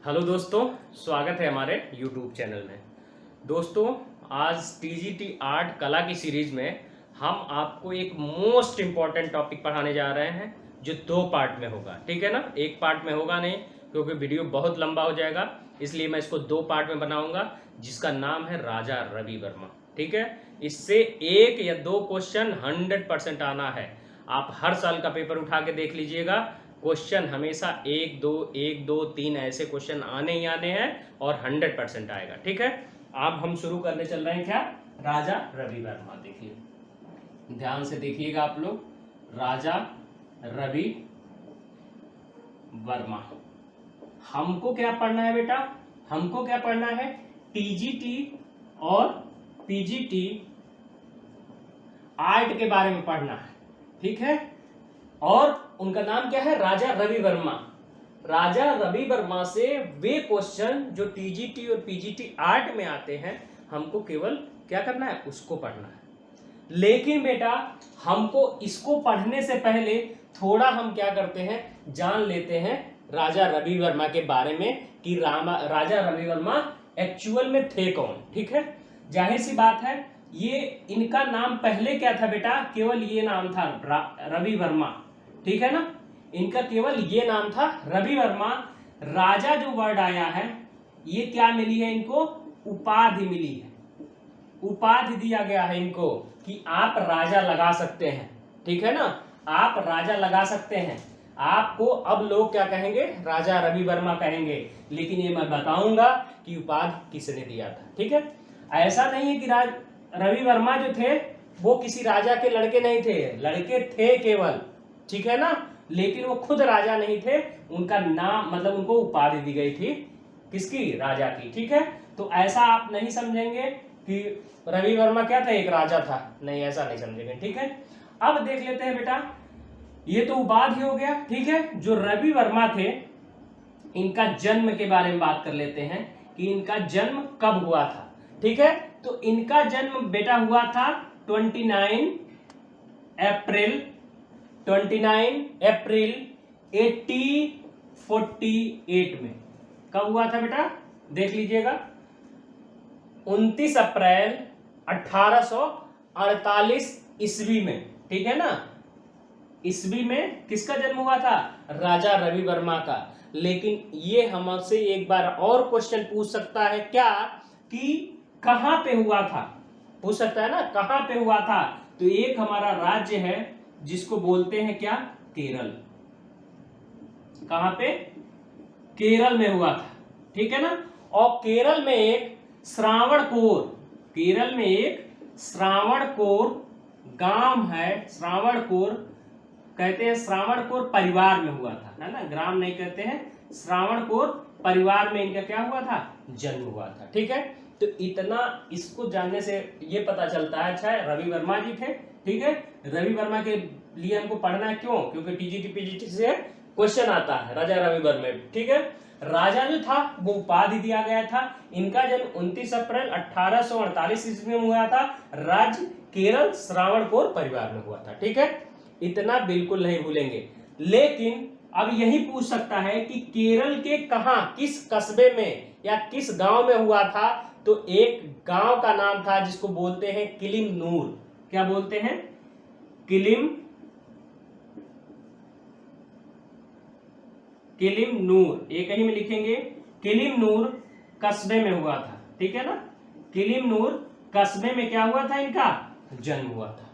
Hello दोस्तों, स्वागत है हमारे YouTube चैनल में। दोस्तों, आज TGT आर्ट कला की सीरीज में हम आपको एक मोस्ट इम्पॉर्टेंट टॉपिक पढ़ाने जा रहे हैं जो 2 पार्ट में होगा। ठीक है ना, एक पार्ट में होगा नहीं क्योंकि वीडियो बहुत लंबा हो जाएगा, इसलिए मैं इसको 2 पार्ट में बनाऊंगा जिसका नाम है राजा रवि वर्मा। ठीक है, इससे 1 या 2 क्वेश्चन 100% आना है। आप हर साल का पेपर उठा के देख लीजिएगा, क्वेश्चन हमेशा 1 2 1 2 3 ऐसे क्वेश्चन आने ही आने हैं और 100% आएगा। ठीक है, अब हम शुरू करने चल रहे हैं क्या, राजा रवि वर्मा। देखिए, ध्यान से देखिएगा आप लोग, राजा रवि वर्मा। हमको क्या पढ़ना है बेटा, हमको क्या पढ़ना है, टीजीटी और पीजीटी आर्ट के बारे में पढ़ना है। ठीक है, और उनका नाम क्या है, राजा रवि वर्मा। राजा रवि वर्मा से वे क्वेश्चन जो टीजीटी और पीजीटी आर्ट में आते हैं, हमको केवल क्या करना है, उसको पढ़ना है। लेकिन बेटा, हमको इसको पढ़ने से पहले थोड़ा हम क्या करते हैं, जान लेते हैं राजा रवि वर्मा के बारे में कि राजा रवि वर्मा एक्चुअल में थे कौन। ठीक है, जाहिर सी बात है, ये इनका नाम पहले क्या था बेटा, केवल ये नाम था रवि वर्मा। ठीक है ना, इनका केवल ये नाम था रवि वर्मा। राजा जो वर्ड आया है, ये क्या मिली है इनको, उपाधि मिली है। उपाधि दिया गया है इनको कि आप राजा लगा सकते हैं। ठीक है ना, आप राजा लगा सकते हैं। आपको अब लोग क्या कहेंगे, राजा रवि वर्मा कहेंगे, लेकिन ये मैं बताऊंगा कि उपाधि किसने दिया था। ठीक है, ऐसा नहीं है कि रवि वर्मा जो थे वो किसी राजा के लड़के नहीं थे, लड़के थे केवल। ठीक है ना, लेकिन वो खुद राजा नहीं थे, उनका नाम मतलब उनको उपाधि दी गई थी, किसकी, राजा की। ठीक है, तो ऐसा आप नहीं समझेंगे कि रवि वर्मा क्या था, एक राजा था, नहीं, ऐसा नहीं समझेंगे। ठीक है, अब देख लेते हैं बेटा, ये तो उपाधि हो गया। ठीक है, जो रवि वर्मा थे, इनका जन्म के बारे में बात कर लेते हैं कि इनका जन्म कब हुआ था। ठीक है, तो इनका जन्म बेटा हुआ था 29 अप्रैल 1848 में। कब हुआ था बेटा, देख लीजिएगा, 29 अप्रैल 1848 ईस्वी में। ठीक है ना, ईस्वी में किसका जन्म हुआ था, राजा रवि वर्मा का। लेकिन ये हमसे एक बार और क्वेश्चन पूछ सकता है क्या, कि कहां पे हुआ था, पूछ सकता है ना, कहां पे हुआ था। तो एक हमारा राज्य है जिसको बोलते हैं क्या, केरल। कहां पे, केरल में हुआ था। ठीक है ना, और केरल में एक श्रावणकोर, केरल में एक श्रावणकोर गांव है, श्रावणकोर कहते हैं, श्रावणकोर परिवार में हुआ था, है ना, ग्राम नहीं कहते हैं, श्रावणकोर परिवार में इनका क्या हुआ था, जन्म हुआ था। ठीक है, तो इतना इसको जानने से ये पता चलता है, अच्छा रवि वर्मा जी थे। ठीक है, रवि वर्मा के लिए हमको पढ़ना है, क्यों, क्योंकि टीजीटी पीजीटी से क्वेश्चन आता है राजा रवि वर्मा। ठीक है, राजा जो था वो उपाधि दिया गया था। इनका जन्म 29 अप्रैल 1848 ईस्वी में हुआ था, राज्य केरल, श्रावणकोर परिवार में हुआ था। ठीक है, इतना बिल्कुल नहीं भूलेंगे। लेकिन अब यही पूछ सकता है कि केरल के कहां, किस कस्बे में या किस गांव में हुआ था। तो एक गांव का नाम था जिसको बोलते हैं किलिमनूर। क्या बोलते हैं, किलिमनूर, एक ही में लिखेंगे, किलिमनूर कस्बे में हुआ था। ठीक है ना, किलिमनूर कस्बे में क्या हुआ था, इनका जन्म हुआ था।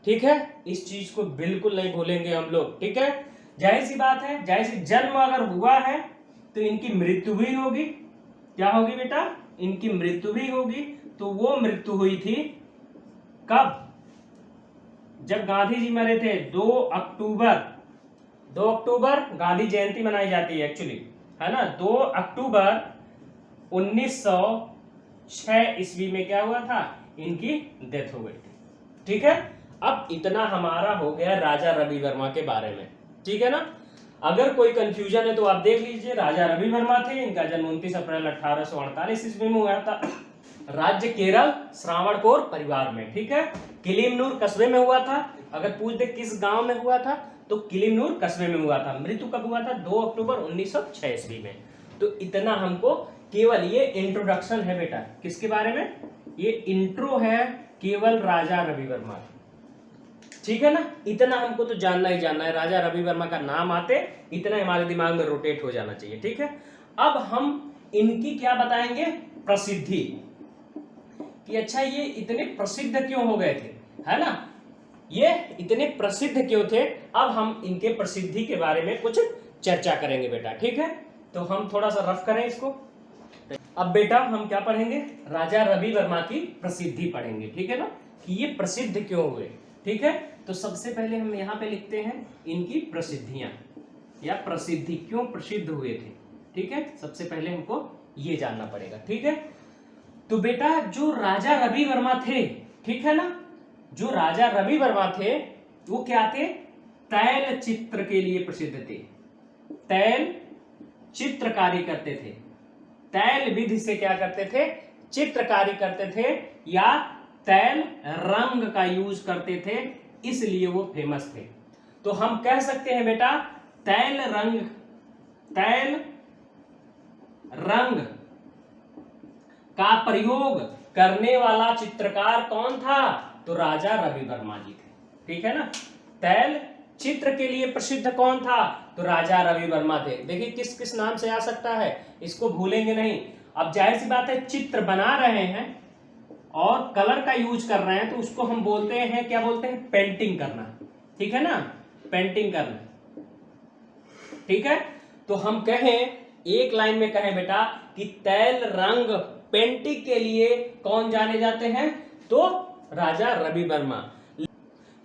ठीक है, इस चीज को बिल्कुल नहीं भूलेंगे हम लोग। ठीक है, जाहिर सी बात है, जाहिर सी, जन्म अगर हुआ है तो इनकी मृत्यु भी होगी। क्या होगी बेटा, इनकी मृत्यु भी होगी। तो वो मृत्यु हुई थी कब, जब गांधी जी मरे थे, 2 अक्टूबर गांधी जयंती मनाई जाती है एक्चुअली, है ना, 2 अक्टूबर 1906 ईस्वी में क्या हुआ था, इनकी डेथ हो गई थी। ठीक है, अब इतना हमारा हो गया राजा रवि वर्मा के बारे में। ठीक है ना, अगर कोई कंफ्यूजन है तो आप देख लीजिए, राजा रवि वर्मा थे, इनका जन्म 29 अप्रैल 1848 ईस्वी में हुआ था, राज्य केरल, श्रावणकोर परिवार में। ठीक है, किलिमनूर कस्बे में हुआ था। अगर पूछ दे किस गांव में हुआ था, तो किलिमनूर कस्बे में हुआ था। मृत्यु कब हुआ था, 2 अक्टूबर 1906 ईस्वी में। तो इतना हमको, केवल ये इंट्रोडक्शन है बेटा, किसके बारे में, ये इंट्रो है केवल राजा रवि वर्मा, ठीक है ना। इतना हमको तो जानना ही जानना है, राजा रवि वर्मा का नाम आते इतना हमारे दिमाग में रोटेट हो जाना चाहिए, ठीक है। अब हम इनकी क्या बताएंगे, प्रसिद्धि, कि अच्छा ये इतने प्रसिद्ध क्यों हो गए थे, है ना, ये इतने प्रसिद्ध क्यों थे। अब हम इनके प्रसिद्धि के बारे में कुछ चर्चा करेंगे बेटा, ठीक है। तो हम थोड़ा सा रफ करें इसको। अब बेटा हम क्या पढ़ेंगे, राजा रवि वर्मा की प्रसिद्धि पढ़ेंगे, ठीक है ना, कि ये प्रसिद्ध क्यों हुए, ठीक है। तो सबसे पहले हम यहाँ पे लिखते हैं इनकी प्रसिद्धियां, या प्रसिद्धि क्यों प्रसिद्ध हुए थे, ठीक है। सबसे पहले हमको ये जानना पड़ेगा, ठीक है। तो बेटा जो राजा रवि वर्मा थे, ठीक है ना, जो राजा रवि वर्मा थे वो क्या थे, तैल चित्र के लिए प्रसिद्ध थे, तैल चित्रकारी करते थे, तैल विधि से क्या करते थे, चित्रकारी करते थे, या तैल रंग का यूज करते थे, इसलिए वो फेमस थे। तो हम कह सकते हैं बेटा तैल रंग का प्रयोग करने वाला चित्रकार कौन था, तो राजा रवि वर्मा जी थे, ठीक है ना। तैल चित्र के लिए प्रसिद्ध कौन था, तो राजा रवि वर्मा थे। देखिए किस किस नाम से आ सकता है, इसको भूलेंगे नहीं। अब जाहिर सी बात है, चित्र बना रहे हैं और कलर का यूज कर रहे हैं, तो उसको हम बोलते हैं, क्या बोलते हैं, पेंटिंग करना, ठीक है ना, पेंटिंग करना, ठीक है। तो हम कहें, एक लाइन में कहें बेटा कि तैल रंग पेंटिंग के लिए कौन जाने जाते हैं, तो राजा रवि वर्मा।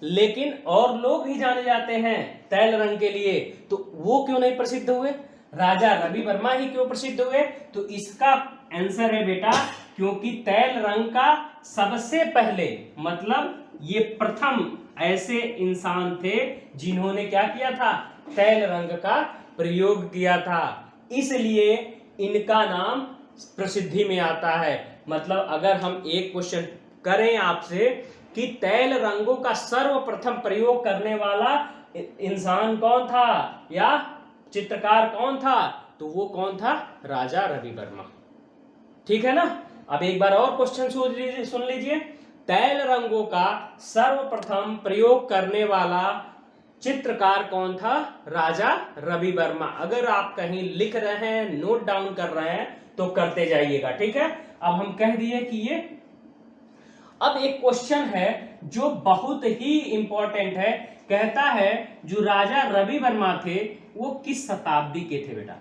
लेकिन और लोग भी जाने जाते हैं तैल रंग के लिए, तो वो क्यों नहीं प्रसिद्ध हुए, राजा रवि वर्मा ही क्यों प्रसिद्ध हुए। तो इसका आंसर है बेटा, क्योंकि तैल रंग का सबसे पहले, मतलब ये प्रथम ऐसे इंसान थे जिन्होंने क्या किया था, तैल रंग का प्रयोग किया था, इसलिए इनका नाम प्रसिद्धि में आता है। मतलब अगर हम एक क्वेश्चन करें आपसे कि तैल रंगों का सर्वप्रथम प्रयोग करने वाला इंसान कौन था, या चित्रकार कौन था, तो वो कौन था, राजा रवि वर्मा, ठीक है ना। अब एक बार और क्वेश्चन सुन लीजिए, तैल रंगों का सर्वप्रथम प्रयोग करने वाला चित्रकार कौन था, राजा रवि वर्मा। अगर आप कहीं लिख रहे हैं, नोट डाउन कर रहे हैं, तो करते जाइएगा, ठीक है। अब हम कह दिए कि ये, अब एक क्वेश्चन है जो बहुत ही इंपॉर्टेंट है, कहता है जो राजा रवि वर्मा थे वो किस शताब्दी के थे बेटा,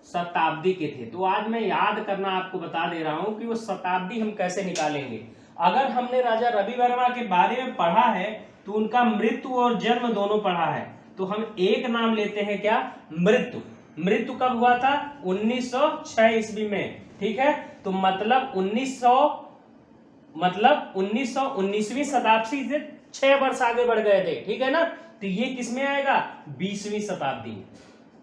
शताब्दी के थे। तो आज मैं याद करना आपको बता दे रहा हूं कि वो शताब्दी हम कैसे निकालेंगे। अगर हमने राजा रवि वर्मा के बारे में पढ़ा है तो उनका मृत्यु और जन्म दोनों पढ़ा है, तो हम एक नाम लेते हैं, क्या, मृत्यु। मृत्यु कब हुआ था, 1906 ईस्वी में, ठीक है। तो मतलब 1919वीं शताब्दी से 6 वर्ष आगे बढ़ गए थे, ठीक है ना। तो ये किसमें आएगा, 20वीं शताब्दी में,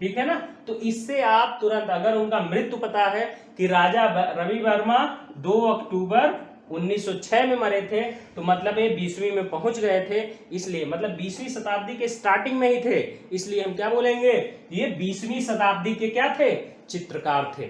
ठीक है ना। तो इससे आप तुरंत, अगर उनका मृत्यु पता है कि राजा रवि वर्मा 2 अक्टूबर 1906 में मरे थे, तो मतलब ये 20वीं में पहुंच गए थे, इसलिए मतलब 20वीं शताब्दी के स्टार्टिंग में ही थे, इसलिए हम क्या बोलेंगे, ये 20वीं शताब्दी के क्या थे, चित्रकार थे।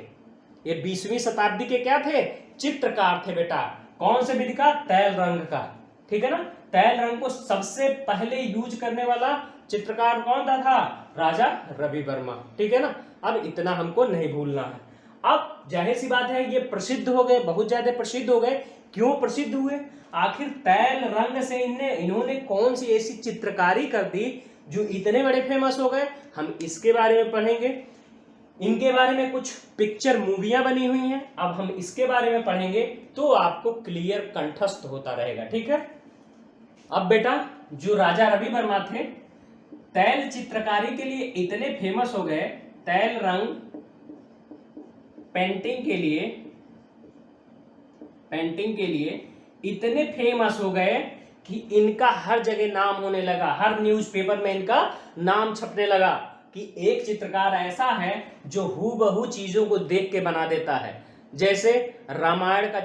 ये 20वीं शताब्दी के क्या थे, चित्रकार थे बेटा। कौन से विधि का, तैल रंग का, ठीक है ना। तैल रंग को सबसे पहले यूज करने वाला चित्रकार कौन था, राजा रवि वर्मा, ठीक है ना। अब इतना हमको नहीं भूलना है। अब जाहिर सी बात है, ये प्रसिद्ध हो गए, बहुत ज्यादा प्रसिद्ध हो गए। क्यों प्रसिद्ध हुए, आखिर तैल रंग से इन्होंने कौन सी ऐसी चित्रकारी कर दी जो इतने बड़े फेमस हो गए, हम इसके बारे में पढ़ेंगे। इनके बारे में कुछ पिक्चर मूवियां बनी हुई हैं, अब हम इसके बारे में पढ़ेंगे, तो आपको क्लियर कंठस्थ होता रहेगा, ठीक है। अब बेटा जो राजा रवि वर्मा थे, तैल चित्रकारी के लिए इतने फेमस हो गए, तैल रंग पेंटिंग के लिए इतने फेमस हो गए कि इनका हर जगह नाम होने लगा, हर न्यूज़पेपर में इनका नाम छपने लगा कि एक चित्रकार ऐसा है जो हूबहू चीजों को देख के बना देता है। जैसे रामायण का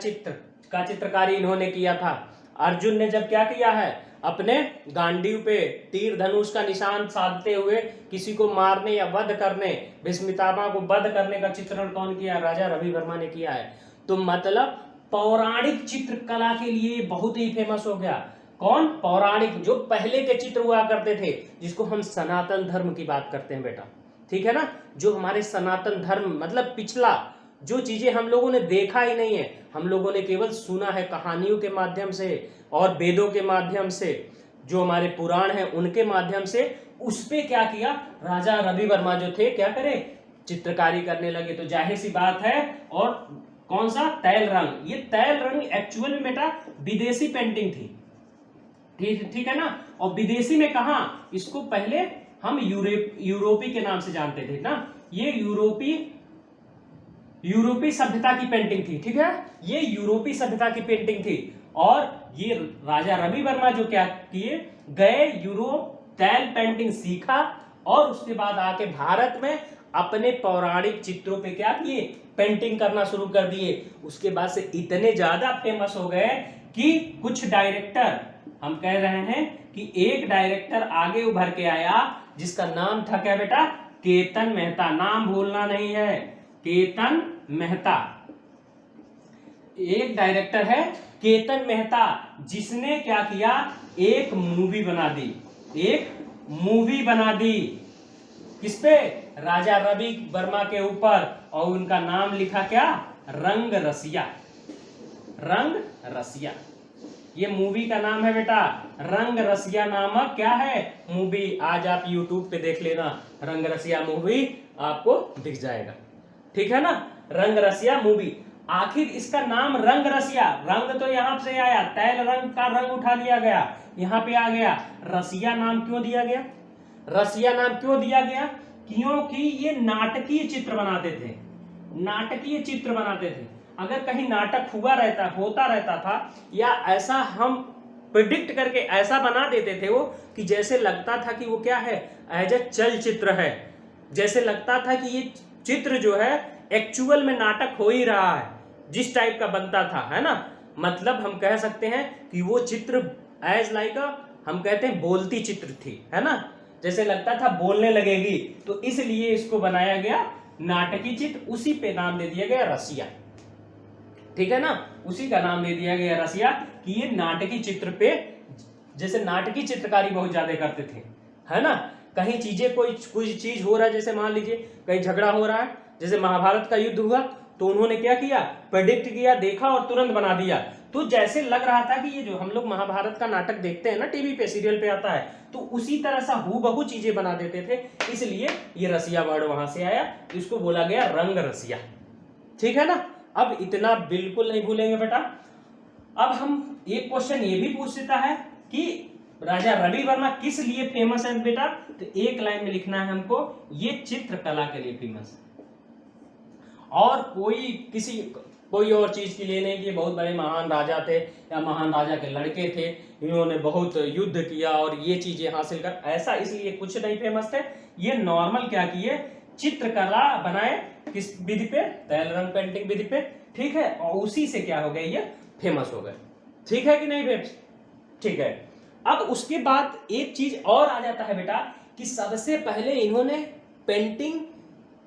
चित्रकारी इन्होंने किया था। अर्जुन ने जब क्या किया है, अपने गांडीव पे तीर धनुष का निशान साधते हुए किसी को मारने या वध करने, भीष्मितामा को वध करने का चित्रण कौन किया? राजा रवि वर्मा ने किया है। तो मतलब पौराणिक चित्रकला के लिए बहुत ही फेमस हो गया। कौन? पौराणिक, जो पहले के चित्र हुआ करते थे, जिसको हम सनातन धर्म की बात करते हैं बेटा, ठीक है ना, जो हमारे सनातन धर्म मतलब पिछला, जो चीजें हम लोगों ने देखा ही नहीं है, हम लोगों ने केवल सुना है कहानियों के माध्यम से और वेदों के माध्यम से, जो हमारे पुराण हैं उनके माध्यम से, उस पे क्या किया राजा रवि वर्मा जो थे, क्या करे? चित्रकारी करने लगे। तो जाहिर सी बात है, और कौन सा? तैल रंग। ये तैल रंग एक्चुअल में बेटा विदेशी पेंटिंग थी, ठीक है ना। और विदेशी में कहा, इसको पहले हम यूरोपी के नाम से जानते थे ना। ये यूरोपीय सभ्यता की पेंटिंग थी, ठीक है, ये यूरोपीय सभ्यता की पेंटिंग थी। और ये राजा रवि वर्मा जो क्या किए, गए यूरोप, तैल पेंटिंग सीखा और उसके बाद आके भारत में अपने पौराणिक चित्रों पे क्या किए? पेंटिंग करना शुरू कर दिए। उसके बाद से इतने ज्यादा फेमस हो गए कि कुछ डायरेक्टर, हम कह रहे हैं कि एक डायरेक्टर आगे उभर के आया जिसका नाम था क्या बेटा? केतन मेहता। नाम भूलना नहीं है, केतन मेहता। एक डायरेक्टर है केतन मेहता, जिसने क्या किया? एक मूवी बना दी, एक मूवी बना दी। किस पे? राजा रवि वर्मा के ऊपर। और उनका नाम लिखा क्या? रंग रसिया। रंग रसिया, ये मूवी का नाम है बेटा, रंग रसिया नामक क्या है? मूवी। आज आप YouTube पे देख लेना, रंग रसिया मूवी आपको दिख जाएगा, ठीक है ना। रंग रसिया मूवी। आखिर इसका नाम रंग रसिया, रंग तो यहां से आया, तैल रंग का रंग उठा लिया गया, यहां पे आ गया। रसिया नाम क्यों दिया गया? रसिया नाम क्यों दिया गया? क्योंकि ये नाटकीय चित्र बनाते थे, नाटकीय चित्र बनाते थे। अगर कहीं नाटक होता रहता था, या ऐसा हम प्रिडिक्ट करके ऐसा बना देते थे वो, कि जैसे लगता था कि वो क्या है? एज ए चलचित्र है, जैसे लगता था कि ये चित्र जो है एक्चुअल में नाटक हो ही रहा है, जिस टाइप का बनता था, है ना। मतलब हम कह सकते हैं कि वो चित्र एज लाइक हम कहते हैं बोलती चित्र थी, है ना, जैसे लगता था बोलने लगेगी। तो इसलिए इसको बनाया गया नाटकीय चित्र, उसी पे नाम दे दिया गया रसिया, ठीक है ना। उसी का नाम दे दिया गया रसिया, कि ये नाटकीय चित्र पे, जैसे नाटकीय चित्रकारी बहुत ज्यादा करते थे, है ना। कहीं चीजें, कोई चीज हो रहा है, जैसे मान लीजिए कहीं झगड़ा हो रहा है, जैसे महाभारत का युद्ध हुआ, तो उन्होंने क्या किया? प्रेडिक्ट किया, देखा और तुरंत बना दिया। तो जैसे लग रहा था कि ये जो हम लोग महाभारत का नाटक देखते हैं ना, टीवी पे सीरियल पे आता है, तो उसी तरह सा हूबहू चीजें बना देते थे। इसलिए ये रसिया वर्ड वहां से आया, इसको बोला गया रंग रसिया, ठीक है ना। अब इतना बिल्कुल नहीं भूलेंगे बेटा। अब हम एक क्वेश्चन ये भी पूछ देता है कि राजा रवि वर्मा किस लिए फेमस है बेटा? तो एक लाइन में लिखना है हमको, ये चित्रकला के लिए फेमस है, और कोई और चीज के लिए नहीं कि बहुत बड़े महान राजा थे या महान राजा के लड़के थे, इन्होंने बहुत युद्ध किया और ये चीजें हासिल कर, ऐसा इसलिए कुछ नहीं फेमस थे। ये नॉर्मल क्या किए? चित्रकला बनाए, किस विधि पे? तैल रंग पेंटिंग विधि पे, ठीक है। और उसी से क्या हो गए? ये फेमस हो गए, ठीक है कि नहीं बेटा? ठीक है। अब उसके बाद एक चीज और आ जाता है बेटा, कि सबसे पहले इन्होंने पेंटिंग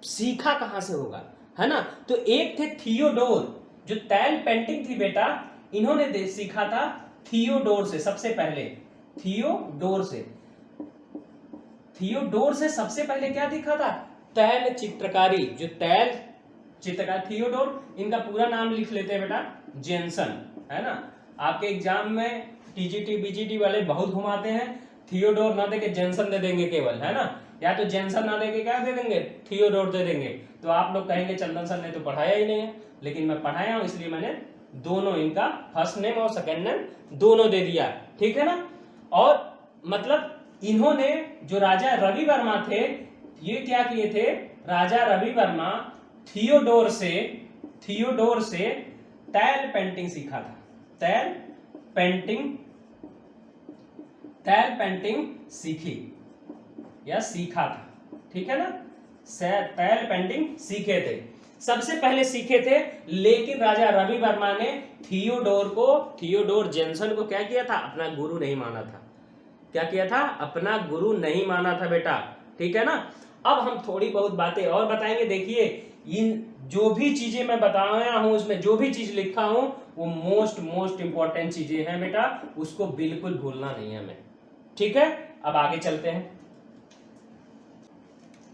सीखा कहां से होगा, है ना। तो एक थे थियोडोर, जो तैल पेंटिंग थी बेटा, इन्होंने सीखा था थियोडोर से। सबसे पहले थियोडोर से सबसे पहले क्या दिखा था? तैल चित्रकारी। जो तैल चित्रकार थियोडोर, इनका पूरा नाम लिख लेते हैं बेटा, जेनसन, है ना। आपके एग्जाम में टीजीटी बीजीटी वाले बहुत घुमाते हैं, थियोडोर ना देके जेनसन दे देंगे केवल, है ना, या तो जेनसन ना देके क्या दे देंगे? थियोडोर दे देंगे। तो आप लोग कहेंगे चंदन सर ने तो पढ़ाया ही नहीं है, लेकिन मैं पढ़ाया हूं, इसलिए मैंने दोनों, इनका फर्स्ट नेम और सेकंड नेम दोनों दे दिया, ठीक है ना। और मतलब इन्होंने, जो राजा रवि वर्मा थे, ये क्या किए थे? राजा रवि वर्मा थियोडोर से तैल पेंटिंग सीखा था, तैल पेंटिंग सीखी या सीखा था, ठीक है ना। तैल पेंटिंग सीखे थे, सबसे पहले सीखे थे। लेकिन राजा रवि वर्मा ने थियोडोर जेनसन को क्या किया था? अपना गुरु नहीं माना था, क्या किया था? अपना गुरु नहीं माना था बेटा, ठीक है ना। अब हम थोड़ी बहुत बातें और बताएंगे। देखिए इन जो भी चीजें मैं बताया हूं उसमें जो भी चीज लिखा हूं वो मोस्ट इंपॉर्टेंट चीजें हैं बेटा, उसको बिल्कुल भूलना नहीं है हमें, ठीक है। अब आगे चलते हैं।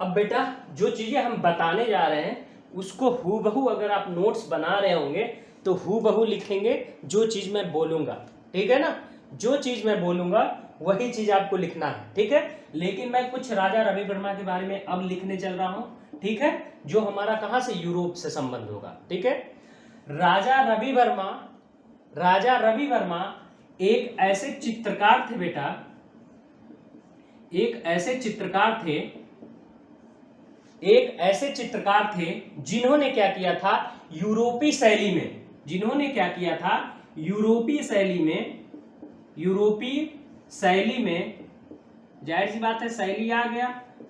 अब बेटा जो चीजें हम बताने जा रहे हैं उसको हूबहू अगर आप नोट्स बना रहे होंगे तो हूबहू लिखेंगे जो चीज मैं बोलूंगा, ठीक है ना। जो चीज मैं बोलूंगा वही चीज आपको लिखना है, ठीक है। लेकिन मैं कुछ राजा रवि वर्मा के बारे में अब लिखने चल रहा हूं, ठीक है, जो हमारा कहां से, यूरोप से संबंध होगा, ठीक है। राजा रवि वर्मा, राजा रवि वर्मा एक ऐसे चित्रकार थे बेटा, एक ऐसे चित्रकार थे, एक ऐसे चित्रकार थे जिन्होंने क्या किया था, यूरोपीय शैली में, जिन्होंने क्या किया था, यूरोपीय शैली में, यूरोपीय शैली में, जाहिर सी बात है शैली आ गया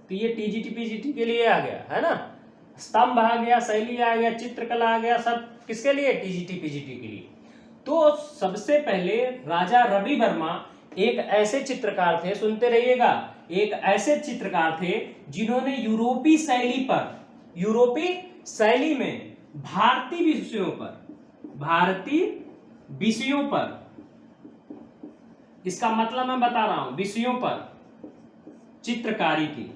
तो ये टीजीटी पीजीटी के लिए आ गया है ना, स्तंभ आ गया, शैली आ गया, चित्रकला आ गया, सब किसके लिए, टीजीटी पीजीटी के लिए। तो सबसे पहले राजा रवि वर्मा एक ऐसे चित्रकार थे, सुनते रहिएगा, एक ऐसे चित्रकार थे जिन्होंने यूरोपीय शैली पर, यूरोपीय शैली में भारतीय विषयों पर, भारतीय विषयों पर, इसका मतलब मैं बता रहा हूं, विषयों पर चित्रकारी की।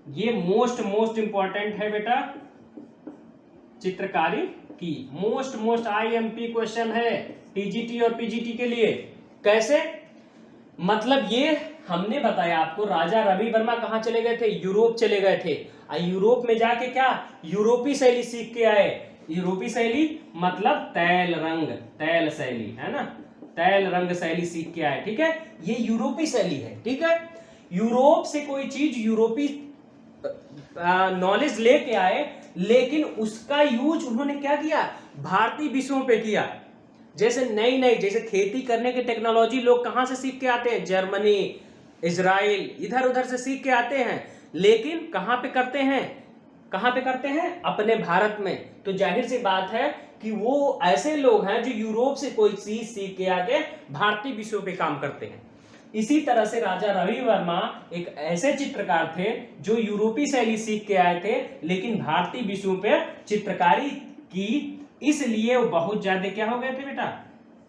ये मोस्ट इंपॉर्टेंट है बेटा, चित्रकारी की मोस्ट आईएमपी क्वेश्चन है टीजीटी और पीजीटी के लिए। कैसे, मतलब ये हमने बताया आपको, राजा रवि वर्मा कहां चले गए थे, यूरोप चले गए थे, यूरोप में जाके क्या, यूरोपीय शैली सीख के आए। यूरोपीय शैली मतलब तैल रंग, तैल शैली है ना, तैल रंग शैली सीख के आए, ठीक है, ये यूरोपीय शैली है, ठीक है। यूरोप से कोई चीज यूरोपीय नॉलेज लेके आए, लेकिन उसका यूज उन्होंने क्या किया, भारतीय विषयों पे किया। जैसे नई नई, जैसे खेती करने की टेक्नोलॉजी लोग कहां से सीख के आते हैं, जर्मनी, इजराइल, इधर उधर से सीख के आते हैं, लेकिन कहां पे करते हैं, कहां पे करते हैं, अपने भारत में। तो जाहिर सी बात है कि वो ऐसे लोग हैं जो यूरोप से कोई चीज सीख के आके भारतीय विषयों पे काम करते हैं। इसी तरह से राजा रवि वर्मा एक ऐसे चित्रकार थे जो यूरोपीय शैली सीख के आए थे, लेकिन भारतीय विषयों पे चित्रकारी की, इसलिए वो बहुत ज्यादा क्या हो गए थे बेटा,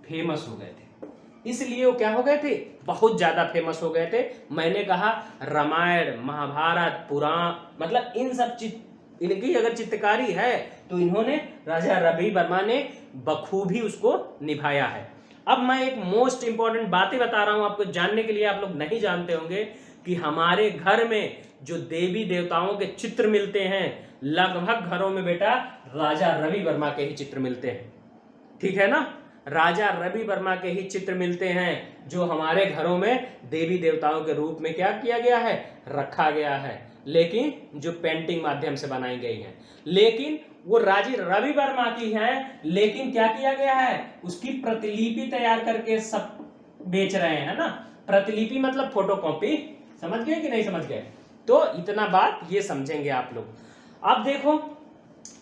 फेमस हो गए थे। इसलिए वो क्या हो गए थे, बहुत ज्यादा फेमस हो गए थे। मैंने कहा रामायण, महाभारत, पुराण, मतलब इन सब इनकी अगर चित्रकारी है तो इन्होंने, राजा रवि वर्मा ने बखूबी उसको निभाया है। अब मैं एक मोस्ट इंपॉर्टेंट बातें बता रहा हूं आपको जानने के लिए, आप लोग नहीं जानते होंगे कि हमारे घर में जो देवी देवताओं के चित्र मिलते हैं, लगभग घरों में बेटा राजा रवि वर्मा के ही चित्र मिलते हैं, ठीक है ना। राजा रवि वर्मा के ही चित्र मिलते हैं जो हमारे घरों में देवी देवताओं के रूप में क्या किया गया है, रखा गया है, लेकिन जो पेंटिंग माध्यम से बनाई गई है। लेकिन वो राजा रवि वर्मा की है, लेकिन क्या किया गया है, उसकी प्रतिलिपि तैयार करके सब बेच रहे हैं ना। प्रतिलिपि मतलब फोटोकॉपी, समझ गए कि नहीं समझ गए। तो इतना बात ये समझेंगे आप लोग। अब देखो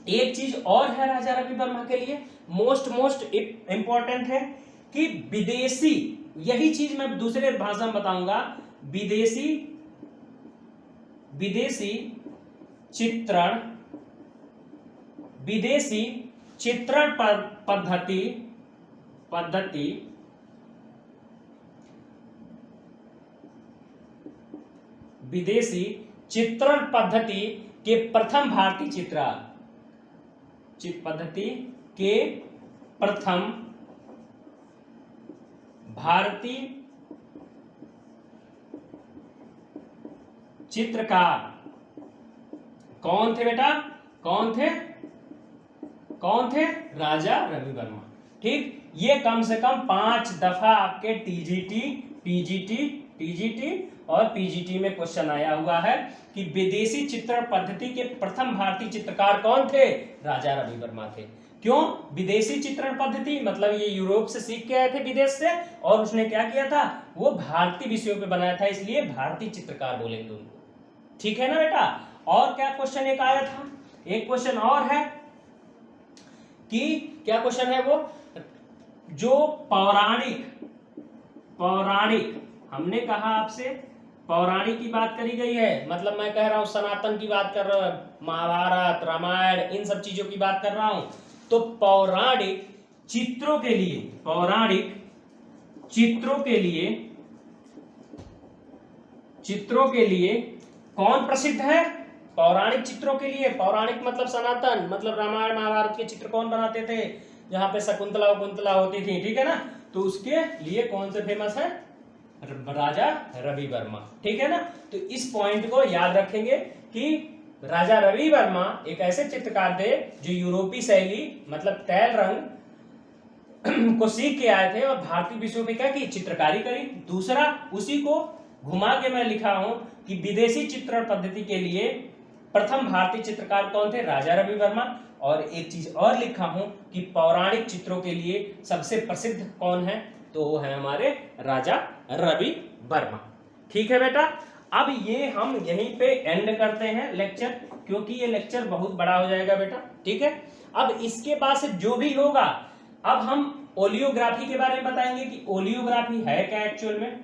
एक चीज और है राजा रवि वर्मा के लिए मोस्ट इंपॉर्टेंट है कि विदेशी, यही चीज मैं दूसरे भाषा में बताऊंगा, विदेशी चित्रण, विदेशी चित्रण पद्धति विदेशी चित्रण पद्धति के प्रथम भारतीय पद्धति के प्रथम भारतीय चित्रकार कौन थे बेटा, कौन थे, राजा रवि वर्मा, ठीक। ये कम से कम 5 दफा आपके टीजीटी और पीजीटी में क्वेश्चन आया हुआ है कि विदेशी चित्रण पद्धति के प्रथम भारतीय चित्रकार कौन थे, राजा रवि वर्मा थे। क्यों विदेशी चित्रण पद्धति, मतलब ये यूरोप से सीख के आए थे विदेश से, और उसने क्या किया था, वो भारतीय विषयों पे बनाया था, इसलिए भारतीय चित्रकार बोलेंगे उनको, ठीक है ना बेटा। और क्या क्वेश्चन एक आया था, एक क्वेश्चन और है कि क्या क्वेश्चन है वो, जो पौराणिक हमने कहा आपसे पौराणिक की बात करी गई है, मतलब मैं कह रहा हूं सनातन की बात कर रहा हूं, महाभारत रामायण इन सब चीजों की बात कर रहा हूं। तो पौराणिक चित्रों के लिए, पौराणिक चित्रों के लिए कौन प्रसिद्ध है? पौराणिक चित्रों के लिए, पौराणिक मतलब सनातन, मतलब रामायण महाभारत के चित्र कौन बनाते थे, जहां पे शकुंतला वकुंतला होती थी, ठीक है ना। तो उसके लिए कौन से फेमस है? राजा रवि वर्मा, ठीक है ना। तो इस पॉइंट को याद रखेंगे कि राजा रवि वर्मा एक ऐसे चित्रकार थे जो यूरोपीय शैली मतलब तैल रंग को सीख के आए थे और भारतीय विषयों पे क्या की चित्रकारी करी। दूसरा, उसी को घुमा के मैं लिखा हूं कि विदेशी चित्रण पद्धति के लिए प्रथम भारतीय चित्रकार कौन थे? राजा रवि वर्मा। और एक चीज और लिखा हूं कि पौराणिक चित्रों के लिए सबसे प्रसिद्ध कौन है? तो वो है हमारे राजा रवि वर्मा। ठीक है बेटा, अब ये हम यहीं पे एंड करते हैं लेक्चर, क्योंकि ये लेक्चर बहुत बड़ा हो जाएगा बेटा, ठीक है। अब इसके बाद से जो भी होगा, अब हम ओलियोग्राफी के बारे में बताएंगे कि ओलियोग्राफी है क्या एक्चुअल में,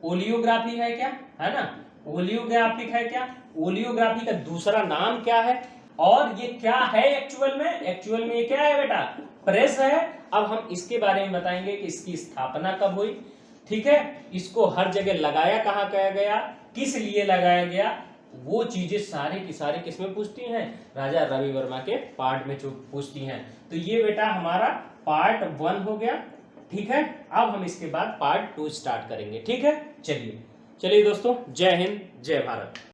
ओलियोग्राफी है क्या, है ना, ओलियोग्राफिक है क्या, ओलियोग्राफी का दूसरा नाम क्या है, और ये क्या है एक्चुअल में। एक्चुअल में ये क्या है बेटा? प्रेस है। अब हम इसके बारे में बताएंगे कि इसकी स्थापना कब हुई, ठीक है, इसको हर जगह लगाया कहाँ गया, किस लिए लगाया गया, वो चीजें सारे की सारे किसमें पूछती हैं? राजा रवि वर्मा के पार्ट में पूछती हैं। तो ये बेटा हमारा पार्ट 1 हो गया, ठीक है। अब हम इसके बाद पार्ट 2 स्टार्ट करेंगे, ठीक है। चलिए दोस्तों, जय हिंद जय भारत।